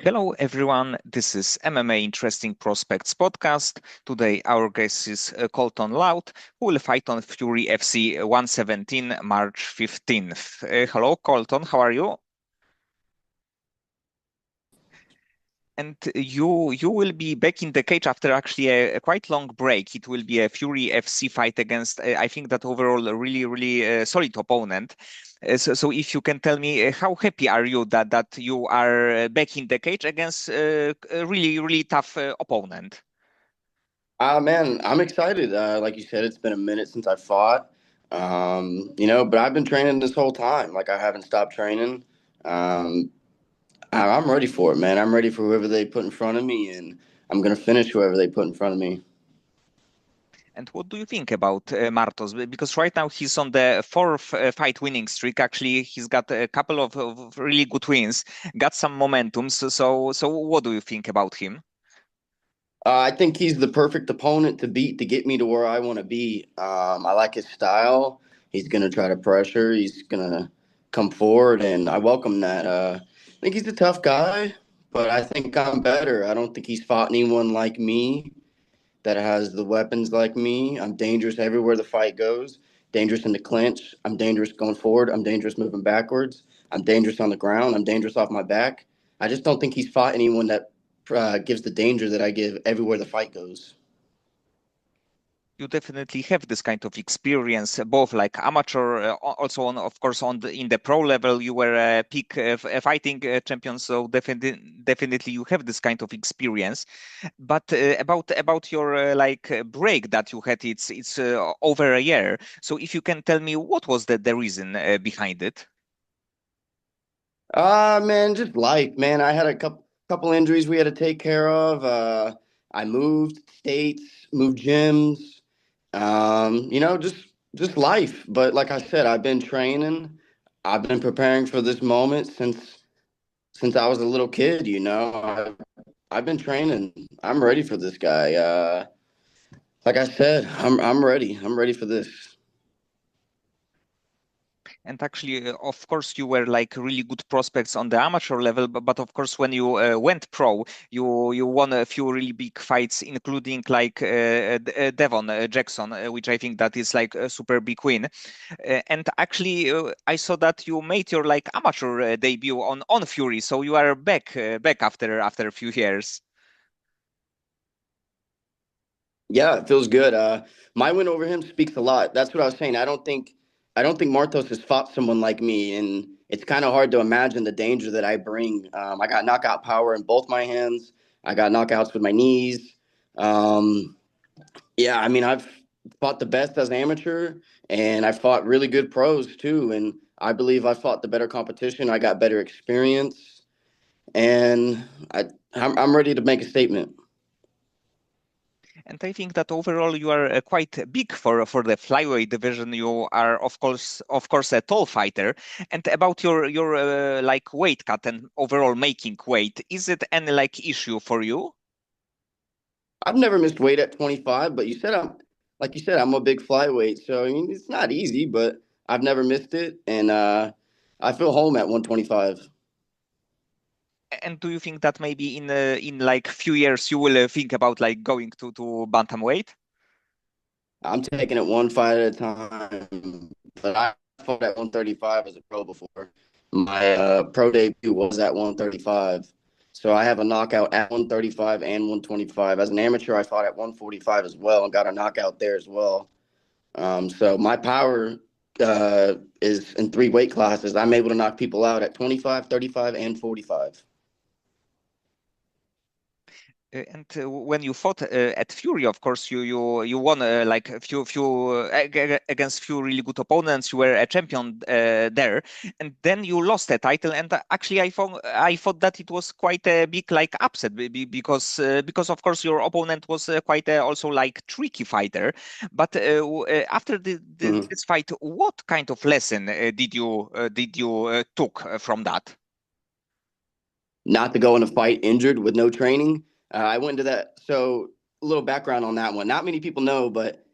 Hello, everyone. This is MMA Interesting Prospects podcast. Today, our guest is Colton Loud, who will fight on Fury FC 117 March 15th. Hello, Colton. How are you? And you will be back in the cage after actually a quite long break. It will be a Fury FC fight against, I think that overall a really solid opponent. So if you can tell me how happy are you that you are back in the cage against a really tough opponent? Man, I'm excited. Like you said, it's been a minute since I fought. But I've been training this whole time. Like I haven't stopped training. Um, I'm ready for it, man. I'm ready for whoever they put in front of me, and I'm gonna finish whoever they put in front of me. And what do you think about Martos? Because right now he's on the fourth fight winning streak. Actually, he's got a couple of really good wins, got some momentum. So what do you think about him? I think he's the perfect opponent to beat to get me to where I want to be. I like his style. He's gonna try to pressure. He's gonna come forward, and I welcome that. I think he's a tough guy, but I think I'm better. I don't think he's fought anyone like me that has the weapons like me. I'm dangerous everywhere the fight goes. Dangerous in the clinch. I'm dangerous going forward. I'm dangerous moving backwards. I'm dangerous on the ground. I'm dangerous off my back. I just don't think he's fought anyone that gives the danger that I give everywhere the fight goes. You definitely have this kind of experience, both like amateur, also on, of course, on in the pro level. You were a peak fighting champion, so definitely you have this kind of experience. But about your break that you had, it's over a year. So if you can tell me what was the reason behind it? Man, just life, man. I had a couple injuries we had to take care of. I moved states, moved gyms. Just life. But like I said, I've been training. I've been preparing for this moment since I was a little kid. I've been training. I'm ready for this guy. Like I said, I'm ready. I'm ready for this. And actually, of course, you were like really good prospects on the amateur level, but of course, when you went pro, you won a few really big fights, including like Devon Jackson, which I think that is like a super big win. And actually, I saw that you made your like amateur debut on Fury, so you are back after a few years. Yeah, it feels good. My win over him speaks a lot. That's what I was saying. I don't think Martos has fought someone like me, and it's kind of hard to imagine the danger that I bring. I got knockout power in both my hands. I got knockouts with my knees. Um, yeah, I mean, I've fought the best as an amateur, and I fought really good pros too. And I believe I fought the better competition. I got better experience, and I'm ready to make a statement. And I think that overall you are quite big for the flyweight division. You are of course a tall fighter. And about your like weight cut and overall making weight, is it any like issue for you? I've never missed weight at 25, but like you said, I'm a big flyweight, so I mean it's not easy, but I've never missed it, and I feel home at 125. And do you think that maybe in like few years you will think about like going to bantamweight? I'm taking it one fight at a time, but I fought at 135 as a pro before. My pro debut was at 135, so I have a knockout at 135 and 125. As an amateur, I fought at 145 as well and got a knockout there as well. So my power is in three weight classes. I'm able to knock people out at 25, 35, and 45. And when you fought at Fury, of course, you won like a few against few really good opponents. You were a champion there, and then you lost the title. And actually, I thought that it was quite a big like upset because of course your opponent was quite also like tricky fighter. But after Mhm. this fight, what kind of lesson did you took from that? Not to go in a fight injured with no training. I went into that. So a little background on that one. Not many people know, but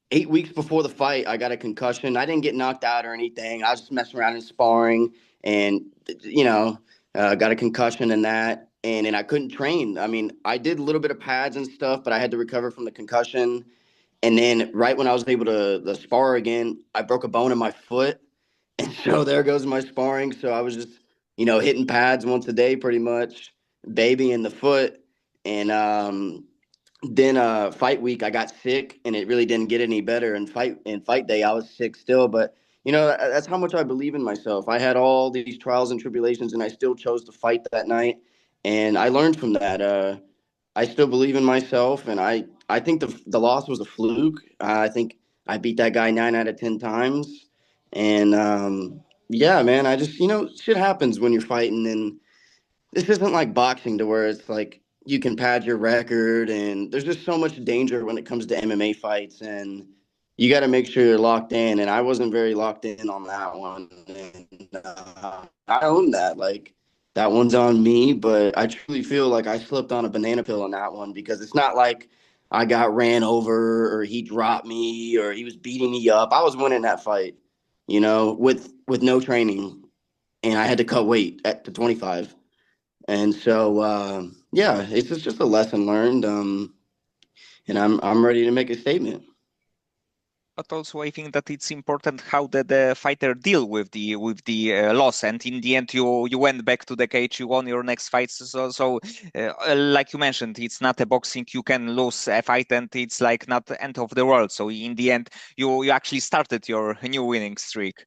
8 weeks before the fight, I got a concussion. I didn't get knocked out or anything. I was just messing around and sparring, and you know, got a concussion in that. and I couldn't train. I mean, I did a little bit of pads and stuff, but I had to recover from the concussion. And then right when I was able to spar again, I broke a bone in my foot, and so there goes my sparring. So I was just, hitting pads once a day pretty much, babying the foot. And then fight week I got sick and it really didn't get any better. And fight day I was sick still, but that's how much I believe in myself. I had all these trials and tribulations and I still chose to fight that night. And I learned from that. I still believe in myself, and I think the loss was a fluke. I think I beat that guy 9 out of 10 times, and yeah, man, I just shit happens when you're fighting, and this isn't like boxing to where it's like you can pad your record, and there's just so much danger when it comes to MMA fights, and you got to make sure you're locked in. And I wasn't very locked in on that one, and I own that. Like that one's on me, but I truly feel like I slipped on a banana peel on that one because it's not like I got ran over or he dropped me or he was beating me up. I was winning that fight, with no training, and I had to cut weight at to 25. And so, yeah, it's just a lesson learned. And I'm ready to make a statement. But also, I think that it's important how the fighter deal with the loss. And in the end, you went back to the cage, you won your next fights. Like you mentioned, it's not a boxing. You can lose a fight, and it's like not the end of the world. So in the end, you actually started your new winning streak.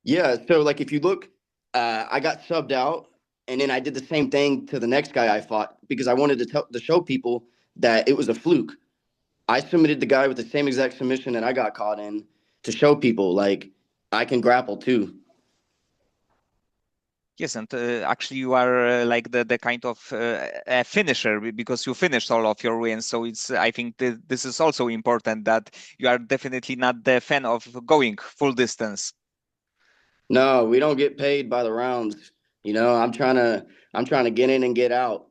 Yeah. So, like, if you look, I got subbed out, and then I did the same thing to the next guy I fought because I wanted to show people that it was a fluke. I submitted the guy with the same exact submission that I got caught in to show people like I can grapple too. Yes, and actually you are like the kind of a finisher because you finished all of your wins. So it's I think this is also important that you are definitely not the fan of going full distance. No, we don't get paid by the rounds. I'm trying to get in and get out.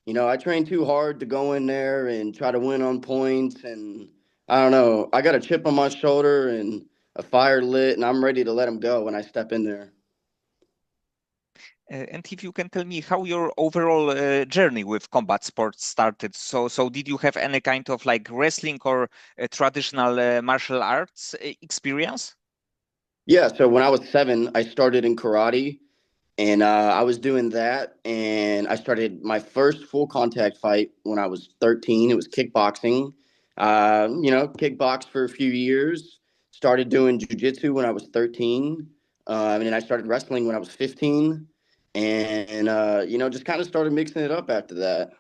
I train too hard to go in there and try to win on points, and I don't know. I got a chip on my shoulder and a fire lit, and I'm ready to let them go when I step in there. And if you can tell me how your overall journey with combat sports started. So did you have any kind of like wrestling or traditional martial arts experience? Yeah, so when I was 7, I started in karate, and I was doing that, and I started my first full contact fight when I was 13. It was kickboxing. Kickboxed for a few years. Started doing jujitsu when I was 13, and then I started wrestling when I was 15, and just kind of started mixing it up after that.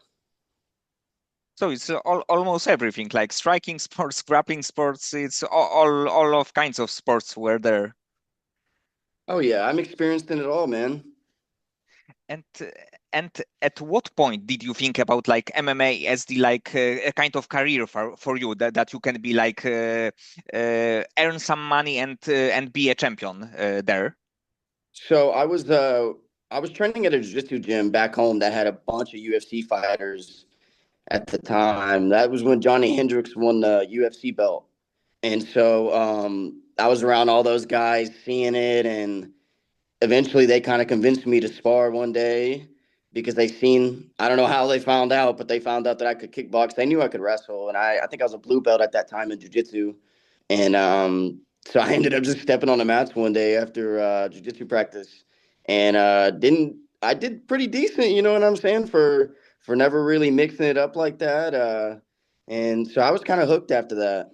So it's almost everything like striking sports, grappling sports. It's all of kinds of sports were there. Oh yeah, I'm experienced in it all, man. And and at what point did you think about like MMA as the like a kind of career for you that you can be like earn some money and be a champion there? So I was training at a jiu-jitsu gym back home that had a bunch of UFC fighters at the time. That was when Johnny Hendricks won the UFC belt. And so I was around all those guys seeing it, and eventually they kind of convinced me to spar one day because they seen, I don't know how they found out, but they found out that I could kickbox. They knew I could wrestle, and I think I was a blue belt at that time in jiu-jitsu. And so I ended up just stepping on the mats one day after jiu-jitsu practice, and didn't I did pretty decent, you know what I'm saying, for never really mixing it up like that. And so I was kind of hooked after that.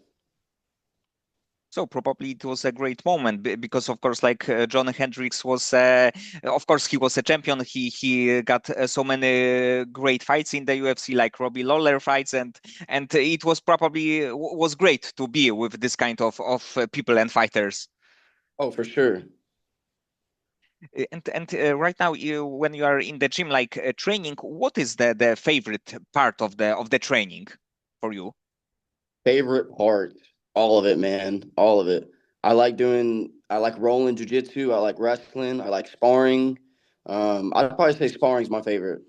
So probably it was a great moment because of course like John Hendricks was of course he was a champion. He got so many great fights in the UFC like Robbie Lawler fights, and it was probably was great to be with this kind of people and fighters. Oh, for sure. And right now, when you are in the gym, like training, what is the favorite part of the training for you? Favorite part, all of it, man, all of it. I like rolling jujitsu. I like wrestling. I like sparring. I'd probably say sparring is my favorite.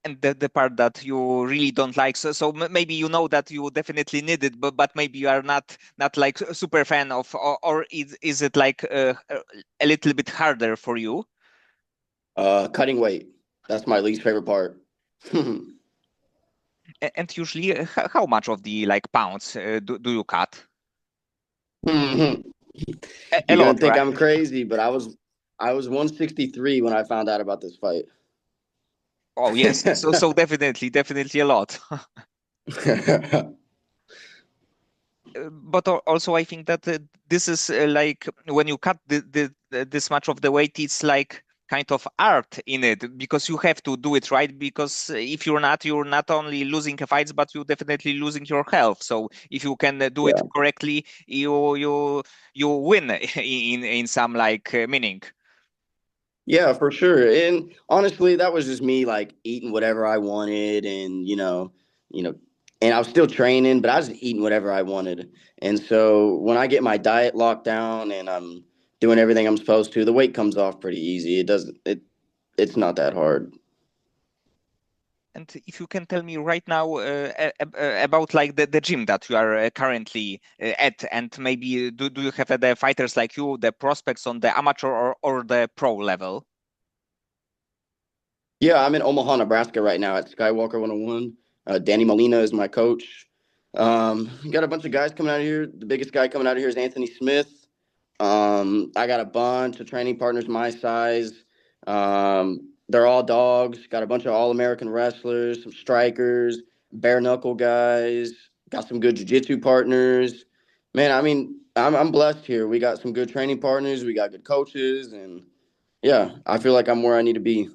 And the part that you really don't like. So maybe you know that you definitely need it, but maybe you are not like a super fan of, or is it like a little bit harder for you? Cutting weight. That's my least favorite part. And usually, how much of the like pounds do you cut? You're A gonna lot, think right? I'm crazy, but I was 163 when I found out about this fight. Oh yes, so definitely a lot. But also I think that this is like when you cut this much of the weight, it's like kind of art in it because you have to do it right. Because if you're not only losing fights, but you definitely losing your health. So if you can do it Yeah. correctly, you win in some like meaning. Yeah, for sure. And honestly, that was just me like eating whatever I wanted and you know, and I was still training, but I was just eating whatever I wanted. And so when I get my diet locked down and I'm doing everything I'm supposed to, the weight comes off pretty easy. It's not that hard. And if you can tell me right now about like the gym that you are currently at, and maybe do you have the fighters like you, the prospects on the amateur or the pro level? Yeah, I'm in Omaha, Nebraska right now at Skywalker 101. Danny Molina is my coach. Got a bunch of guys coming out of here. The biggest guy coming out of here is Anthony Smith. I got a bunch of training partners my size. They're all dogs. Got a bunch of all American wrestlers, some strikers, bare knuckle guys. Got some good jiu-jitsu partners. Man, I mean, I'm blessed here. We got some good training partners. We got good coaches, and yeah, I feel like I'm where I need to be.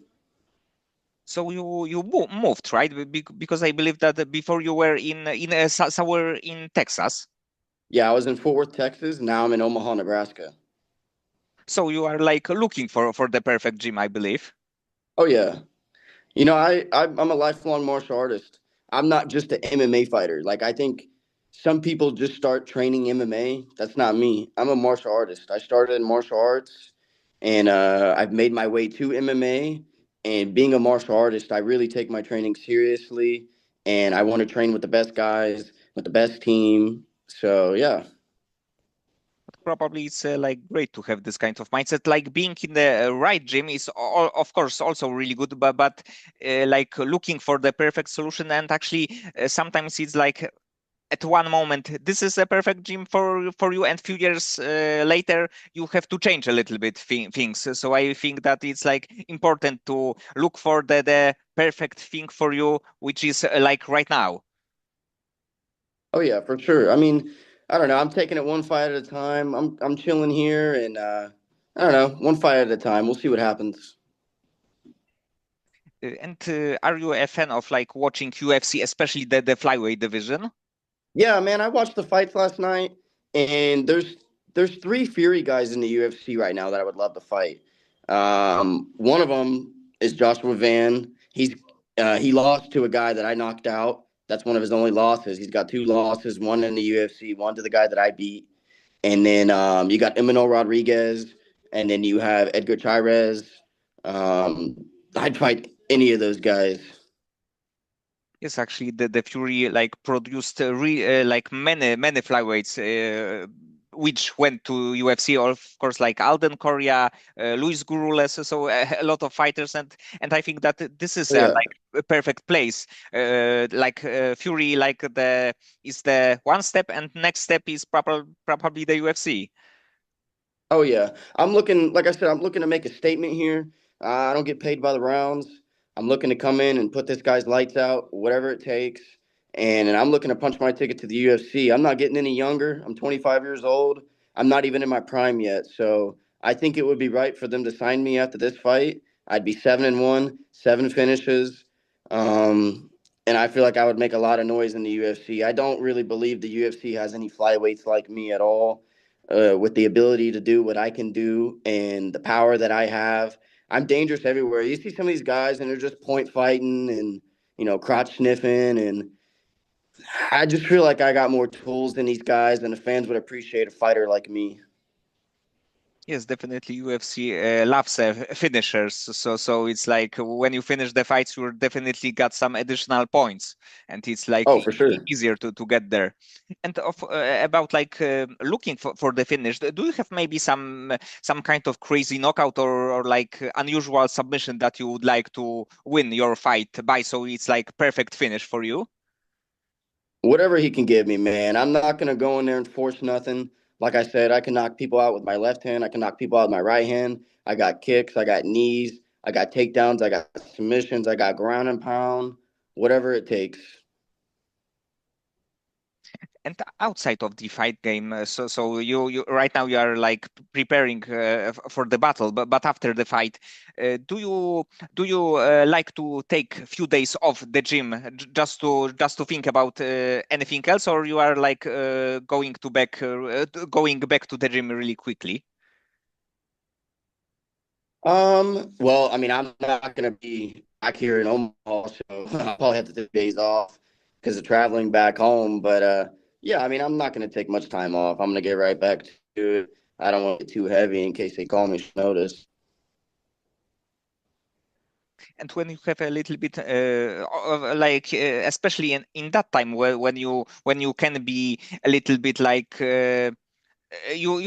So you moved, right? Because I believe that before you were in somewhere in Texas. Yeah, I was in Fort Worth, Texas. Now I'm in Omaha, Nebraska. So you are like looking for the perfect gym, I believe. Oh yeah, I'm a lifelong martial artist. I'm not just an MMA fighter. Like I think some people just start training MMA. That's not me. I'm a martial artist. I started in martial arts, and I've made my way to MMA. And being a martial artist, I really take my training seriously, and I want to train with the best guys, with the best team. So yeah. Probably it's like great to have this kind of mindset. Like being in the right gym is of course also really good, but like looking for the perfect solution, and actually sometimes it's like at one moment this is a perfect gym for you, and few years later you have to change a little bit things. So I think that it's like important to look for the perfect thing for you, which is like right now. Oh yeah, for sure. I mean, I don't know. I'm taking it one fight at a time. I'm chilling here, and I don't know, one fight at a time. We'll see what happens. And are you a fan of like watching UFC, especially the flyweight division? Yeah, man. I watched the fights last night, and there's three Fury guys in the UFC right now that I would love to fight. One of them is Joshua Van. He lost to a guy that I knocked out. That's one of his only losses. He's got two losses, one in the UFC, one to the guy that I beat. And then you got Emmanuel Rodriguez, and then you have Edgar Chairez. Um, I'd fight any of those guys. Yes, actually, the Fury like produced like many flyweights, which went to UFC. Of course, like Alden Correa, Luis Gurules, so a lot of fighters, and I think that this is Oh yeah, like a perfect place. Like Fury, like the is the one step, and next step is probably the UFC. oh yeah. I'm looking, like I said, I'm looking to make a statement here. I don't get paid by the rounds. I'm looking to come in and put this guy's lights out, whatever it takes. And I'm looking to punch my ticket to the UFC. I'm not getting any younger. I'm 25 years old. I'm not even in my prime yet. So I think it would be right for them to sign me after this fight. I'd be 7-1, seven finishes. Um, and I feel like I would make a lot of noise in the UFC. I don't really believe the UFC has any flyweights like me at all, with the ability to do what I can do and the power that I have. I'm dangerous everywhere. You see some of these guys and they're just point fighting and crotch sniffing, and I just feel like I got more tools than these guys, and the fans would appreciate a fighter like me. Yes, definitely. UFC loves finishers, so it's like when you finish the fights, you definitely got some additional points, and it's like Oh, for sure. easier to get there. And about like looking for the finish, do you have maybe some kind of crazy knockout or like unusual submission that you would like to win your fight by, so it's like perfect finish for you? Whatever he can give me, man. I'm not gonna go in there and force nothing. Like I said, I can knock people out with my left hand. I can knock people out with my right hand. I got kicks. I got knees. I got takedowns. I got submissions. I got ground and pound. Whatever it takes. And outside of the fight game, so you right now you are like preparing for the battle, but after the fight, do you like to take a few days off the gym just to think about anything else, or you are like going back to the gym really quickly? Well, I mean, I'm not gonna be back here in Omaha, so I'll probably have to take days off because of traveling back home. But yeah, I mean, I'm not gonna take much time off. I'm gonna get right back to it. I don't want to get too heavy in case they call me short notice. And when you have a little bit like especially in that time when you can be a little bit like you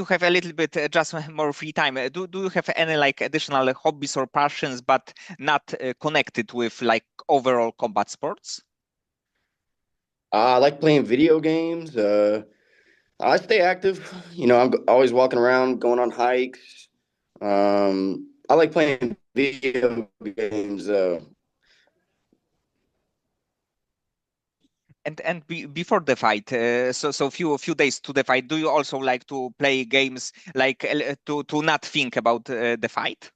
have a little bit just more free time. Do you have any like additional hobbies or passions, but not connected with like overall combat sports? I like playing video games. I stay active. I'm always walking around, going on hikes. I like playing video games. And before the fight, so few days to the fight, do you also like to play games like to not think about the fight?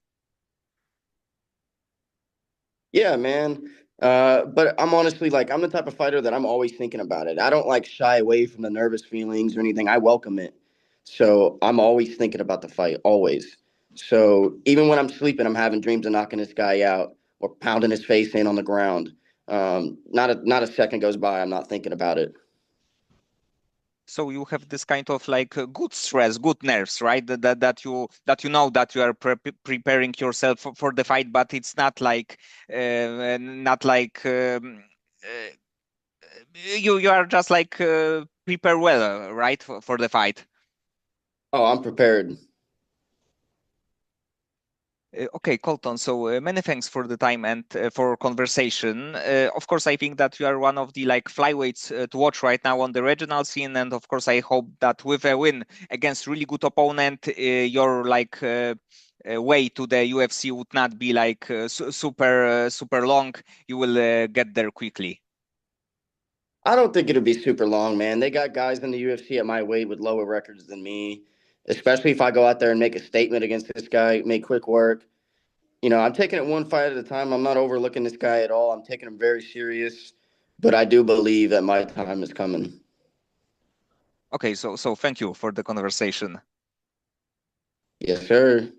Yeah, man. But I'm honestly like I'm the type of fighter that I'm always thinking about it. I don't like shy away from the nervous feelings or anything. I welcome it. So I'm always thinking about the fight, always. So even when I'm sleeping, I'm having dreams of knocking this guy out or pounding his face in on the ground. Not a second goes by. I'm not thinking about it. So you have this kind of like good stress, good nerves, right? That you know that you are preparing yourself for the fight, but it's not like you are just like prepare well, right, for the fight. Oh, I'm prepared. Okay, Colton. So many thanks for the time and for conversation. Of course, I think that you are one of the like flyweights to watch right now on the regional scene, and of course, I hope that with a win against really good opponent, your like way to the UFC would not be like super long. You will get there quickly. I don't think it'll be super long, man. They got guys in the UFC at my weight with lower records than me, especially if I go out there and make a statement against this guy, make quick work. I'm taking it one fight at a time. I'm not overlooking this guy at all. I'm taking him very serious, but I do believe that my time is coming. Okay, so thank you for the conversation. Yes, sir.